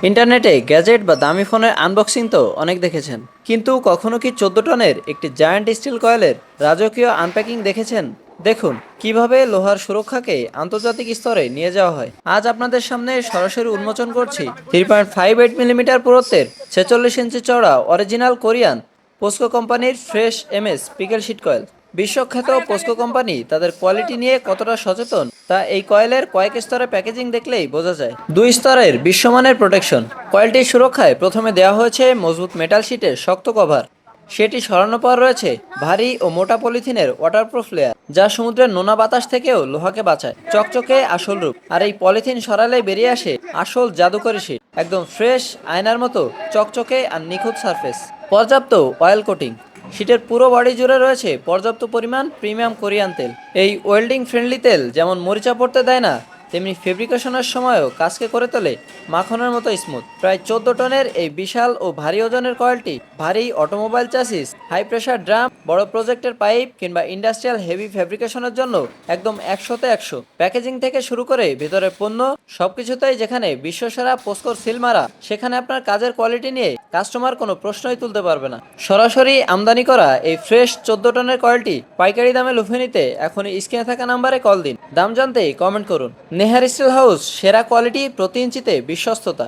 ইন্টারনেটে গ্যাজেট বা দামি ফোনের আনবক্সিং তো অনেক দেখেছেন, কিন্তু কখনো কি 14 টনের একটি জায়ান্ট স্টিল কয়েলের রাজকীয় আনপ্যাকিং দেখেছেন? দেখুন কিভাবে লোহার সুরক্ষাকে আন্তর্জাতিক স্তরে নিয়ে যাওয়া হয়। আজ আপনাদের সামনে সরাসরি উন্মোচন করছি 3.58 মিলিমিটার পুরুত্বের 46 ইঞ্চি চওড়া অরিজিনাল কোরিয়ান পোস্কো কোম্পানির fresh MS pickle sheet coil. বিশ্বখ্যাত পোস্কো কোম্পানি তাদের কোয়ালিটি নিয়ে কতটা সচেতন তা এই কয়েলের কয়েক স্তরে প্যাকেজিং দেখলেই বোঝা যায়। 2 স্তরের বিশ্বমানের প্রোটেকশন। কয়েলটির সুরক্ষায় প্রথমে দেওয়া হয়েছে মজবুত মেটাল শিটের শক্ত কভার। সেটি সরানোর পর রয়েছে ভারী ও মোটা পলিথিনের ওয়াটারপ্রুফ লেয়ার, যা সমুদ্রের নোনা বাতাস থেকেও লোহাকে বাঁচায়। চকচকে আসল রূপ। আর এই পলিথিন সরালেই বেরিয়ে আসে আসল জাদুকরি শিট, একদম ফ্রেশ আয়নার মতো চকচকে আর নিখুঁত সারফেস। পর্যাপ্ত অয়েল কোটিং। শীটের পুরো বডি জুড়ে রয়েছে পর্যাপ্ত পরিমাণ প্রিমিয়াম কোরিয়ান তেল। এই ওয়েল্ডিং ফ্রেন্ডলি তেল যেমন মরিচা পড়তে দেয় না, তেমনি ফেব্রিকেশনের সময়ও কাজকে করে তোলে মাখনের মতো স্মুথ। প্রায় 14 টনের এই বিশাল ও ভারী ওজনের কয়েলটি ভারী automobile chassis, high pressure drum, বড় প্রজেক্টের পাইপ কিংবা ইন্ডাস্ট্রিয়াল হেভি ফেব্রিকেশনের জন্য একদম 100-তে 100। প্যাকেজিং থেকে শুরু করে ভেতরের পণ্য সবকিছুতেই যেখানে বিশ্বসেরা পোস্কোর সিল মারা, সেখানে আপনার কাজের কোয়ালিটি নিয়ে কাস্টমার কোনো প্রশ্নই তুলতে পারবে না। সরাসরি আমদানি করা এই ফ্রেশ 14 টনের কয়েলটি পাইকারি দামে লুফে নিতে এখনই স্ক্রিনে থাকা নাম্বারে কল দিন। দাম জানতে কমেন্ট করুন। নেহার স্টিল হাউস, সেরা কোয়ালিটি, প্রতি ইঞ্চিতে বিশ্বস্ততা।